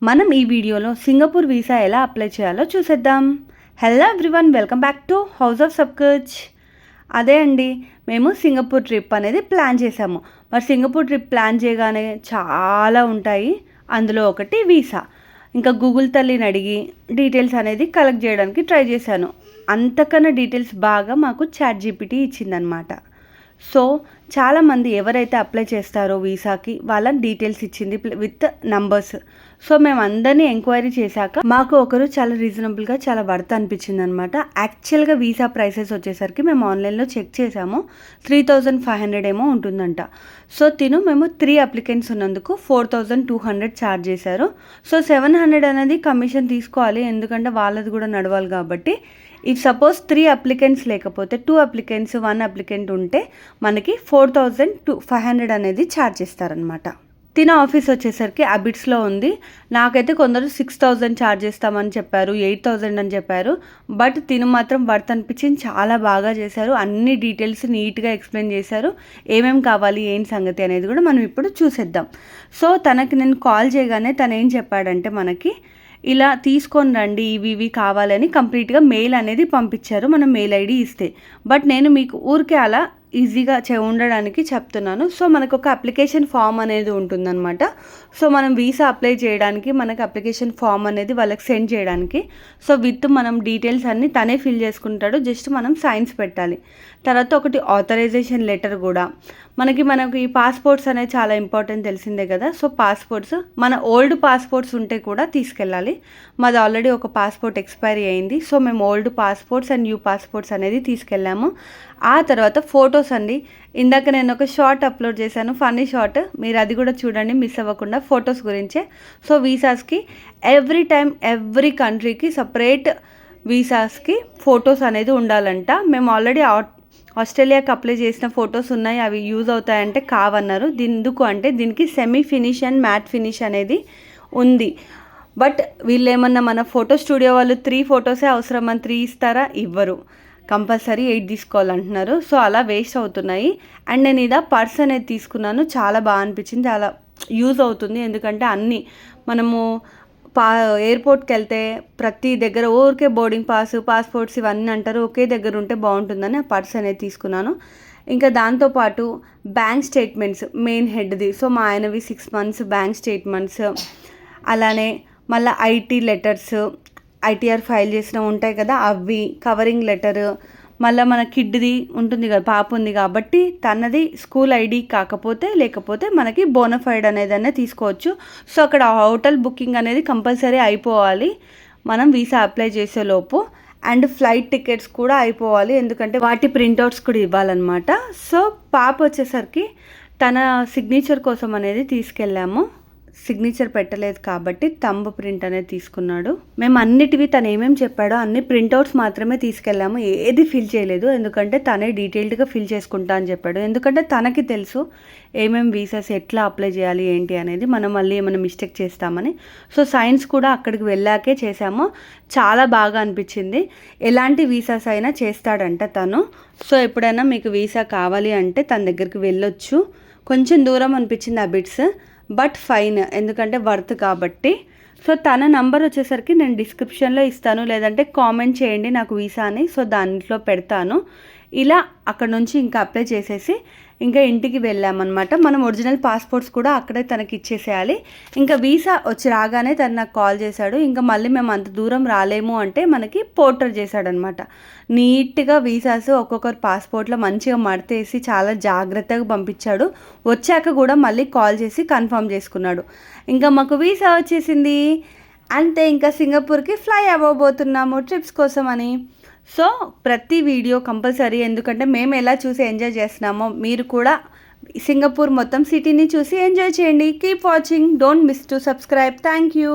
మనం ఈ వీడియోలో సింగపూర్ వీసా ఎలా అప్లై చేయాలో చూసేద్దాం. Hello everyone, welcome back to House of Sabkuch. అదే అండి, మేము సింగపూర్ ట్రిప్ అనేది ప్లాన్ చేసాము. మరి సింగపూర్ ట్రిప్ ప్లాన్ చేయగానే చాలా ఉంటాయి, అందులో ఒకటి వీసా. ఇంకా గూగుల్ తల్లిని అడిగి డీటెయిల్స్ అనేది కలెక్ట్ చేయడానికి ట్రై చేశాను. అంతకన్నా డీటెయిల్స్ బాగా మాకు ChatGPT ఇచ్చిందనమాట. సో చాలామంది ఎవరైతే అప్లై చేస్తారో వీసాకి వాళ్ళ డీటెయిల్స్ ఇచ్చింది విత్ నంబర్స్. సో మేము అందరినీ ఎంక్వైరీ చేశాక మాకు ఒకరు చాలా రీజనబుల్గా చాలా వర్త్ అనిపించింది అనమాట. యాక్చువల్గా వీసా ప్రైసెస్ వచ్చేసరికి మేము ఆన్లైన్లో చెక్ చేసాము, 3500 ఏమో ఉంటుందంట. సో మేము 3 అప్లికెంట్స్ ఉన్నందుకు 4200 ఛార్జ్ చేశారు. సో 700 అనేది కమిషన్ తీసుకోవాలి, ఎందుకంటే వాళ్ళది కూడా నడవాలి కాబట్టి. ఇఫ్ సపోజ్ 3 అప్లికెంట్స్ లేకపోతే 2 అప్లికెంట్స్ 1 అప్లికెంట్ ఉంటే మనకి 4500 అనేది ఛార్జ్ చేస్తారనమాట. తిన ఆఫీస్ వచ్చేసరికి అబిట్స్లో ఉంది. నాకైతే కొందరు 6000 ఛార్జ్ చేస్తామని చెప్పారు, 8000 అని చెప్పారు. బట్ తిను మాత్రం వర్త్ అనిపించింది, చాలా బాగా చేశారు. అన్ని డీటెయిల్స్ నీట్గా ఎక్స్ప్లెయిన్ చేశారు. ఏమేమి కావాలి ఏంటి సంగతి అనేది కూడా మనం ఇప్పుడు చూసేద్దాం. సో తనకి నేను కాల్ చేయగానే తను ఏం చెప్పాడంటే, మనకి ఇలా తీసుకొని రండి, ఇవి కావాలని కంప్లీట్గా మెయిల్ అనేది పంపించారు, మనం మెయిల్ ఐడి ఇస్తే. బట్ నేను మీకు ఊరికే అలా ఈజీగా ఉండడానికి చెప్తున్నాను. సో మనకు ఒక అప్లికేషన్ ఫామ్ అనేది ఉంటుందన్నమాట. సో మనం వీసా అప్లై చేయడానికి మనకు అప్లికేషన్ ఫామ్ అనేది వాళ్ళకి సెండ్ చేయడానికి. సో విత్ మనం డీటెయిల్స్ అన్నీ తనే ఫిల్ చేసుకుంటాడు, జస్ట్ మనం సైన్స్ పెట్టాలి. తర్వాత ఒకటి ఆథరైజేషన్ లెటర్ కూడా మనకి ఈ పాస్పోర్ట్స్ అనేది చాలా ఇంపార్టెంట్, తెలిసిందే కదా. సో పాస్పోర్ట్స్ మన ఓల్డ్ పాస్పోర్ట్స్ ఉంటే కూడా తీసుకెళ్ళాలి. మాది ఆల్రెడీ ఒక పాస్పోర్ట్ ఎక్స్పైరీ అయింది. సో మేము old passports and new passports అనేది తీసుకెళ్ళాము. ఆ తర్వాత ఫొటోస్ అండి, ఇందాక నేను ఒక షార్ట్ అప్లోడ్ చేశాను, ఫన్నీ షార్ట్, మీరు అది కూడా చూడండి మిస్ అవ్వకుండా. ఫొటోస్ గురించే. సో వీసాస్కి ఎవ్రీ కంట్రీకి సపరేట్ వీసాస్కి ఫొటోస్ అనేది ఉండాలంట. మేము ఆల్రెడీ ఆస్ట్రేలియాకి అప్లై చేసిన ఫొటోస్ ఉన్నాయి, అవి యూజ్ అవుతాయంటే కావన్నారు. ఎందుకు అంటే దీనికి semi finish and matte finish అనేది ఉంది. బట్ వీళ్ళు ఏమన్నా మన ఫోటో స్టూడియో వాళ్ళు 3 ఫొటోసే అవసరం అని 3 ఇస్తారా? ఇవ్వరు, కంపల్సరీ 8 తీసుకోవాలంటున్నారు. సో అలా వేస్ట్ అవుతున్నాయి. అండ్ నేను ఇదా పర్స్ అనేది తీసుకున్నాను, చాలా బాగా అనిపించింది, చాలా యూజ్ అవుతుంది. ఎందుకంటే అన్నీ మనము ఎయిర్పోర్ట్కి వెళ్తే ప్రతి దగ్గర ఊరికే బోర్డింగ్ పాస్పోర్ట్స్ ఇవన్నీ అంటారు, ఒకే దగ్గర ఉంటే బాగుంటుందని ఆ పర్స్ అనేది తీసుకున్నాను. ఇంకా దాంతోపాటు బ్యాంక్ స్టేట్మెంట్స్ మెయిన్ హెడ్ది. సో మా ఆయనవి 6 months బ్యాంక్ స్టేట్మెంట్స్, అలానే మళ్ళీ ఐటీ లెటర్స్, ITR ఫైల్ చేసిన ఉంటాయి కదా అవి, కవరింగ్ లెటర్, మళ్ళీ మన కిడ్ది ఉంటుంది కదా, పాప ఉంది కాబట్టి తనది స్కూల్ ఐడి లేకపోతే మనకి బోనఫైడ్ అనేది తీసుకోవచ్చు. సో అక్కడ హోటల్ బుకింగ్ అనేది కంపల్సరీ అయిపోవాలి మనం వీసా అప్లై చేసేలోపు. అండ్ ఫ్లైట్ టికెట్స్ కూడా అయిపోవాలి, ఎందుకంటే వాటి ప్రింట్అవుట్స్ కూడా ఇవ్వాలన్నమాట. సో పాప వచ్చేసరికి తన సిగ్నేచర్ కోసం అనేది తీసుకెళ్ళాము. సిగ్నేచర్ పెట్టలేదు కాబట్టి థంబ్ ప్రింట్ అనేది తీసుకున్నాడు. మేము అన్నిటివి తను ఏమేమి చెప్పాడో అన్ని ప్రింట్అవుట్స్ మాత్రమే తీసుకెళ్ళాము, ఏది ఫిల్ చేయలేదు. ఎందుకంటే తనే డీటెయిల్డ్గా ఫిల్ చేసుకుంటా అని చెప్పాడు. ఎందుకంటే తనకి తెలుసు ఏమేమి వీసాస్ ఎట్లా అప్లై చేయాలి ఏంటి అనేది, మనం మళ్ళీ ఏమైనా మిస్టేక్ చేస్తామని. సో సైన్స్ కూడా అక్కడికి వెళ్ళాకే చేసాము, చాలా బాగా అనిపించింది. ఎలాంటి వీసాస్ అయినా చేస్తాడంట తను. సో ఎప్పుడైనా మీకు వీసా కావాలి అంటే తన దగ్గరికి వెళ్ళొచ్చు. కొంచెం దూరం అనిపించింది అబిట్స్, బట్ ఫైన్, ఎందుకంటే వర్త్ కాబట్టి. సో తన నంబర్ వచ్చేసరికి నేను డిస్క్రిప్షన్లో ఇస్తాను, లేదంటే కామెంట్ చేయండి నాకు వీసా అని. సో దాంట్లో పెడతాను. ఇలా అక్కడ నుంచి ఇంకా అప్లై చేసేసి ఇంకా ఇంటికి వెళ్ళామన్నమాట. మనం ఒరిజినల్ పాస్పోర్ట్స్ కూడా అక్కడే తనకి ఇచ్చేసేయాలి. ఇంకా వీసా వచ్చి రాగానే తను నాకు కాల్ చేశాడు. ఇంకా మళ్ళీ మేము అంత దూరం రాలేము అంటే మనకి పోర్టర్ చేశాడనమాట. నీట్గా వీసాస్ ఒక్కొక్కరు పాస్పోర్ట్లో మంచిగా మడతేసి చాలా జాగ్రత్తగా పంపించాడు. వచ్చాక కూడా మళ్ళీ కాల్ చేసి కన్ఫర్మ్ చేసుకున్నాడు. ఇంకా మాకు వీసా వచ్చేసింది, అంతే. ఇంకా సింగపూర్కి ఫ్లై అవ్వబోతున్నాము ట్రిప్స్ కోసం అని. సో ప్రతి వీడియో కంపల్సరీ, ఎందుకంటే మేము ఎలా చూసి ఎంజాయ్ చేస్తున్నామో మీరు కూడా సింగపూర్ మొత్తం సిటీని చూసి ఎంజాయ్ చేయండి. Keep watching, don't miss to subscribe. Thank you.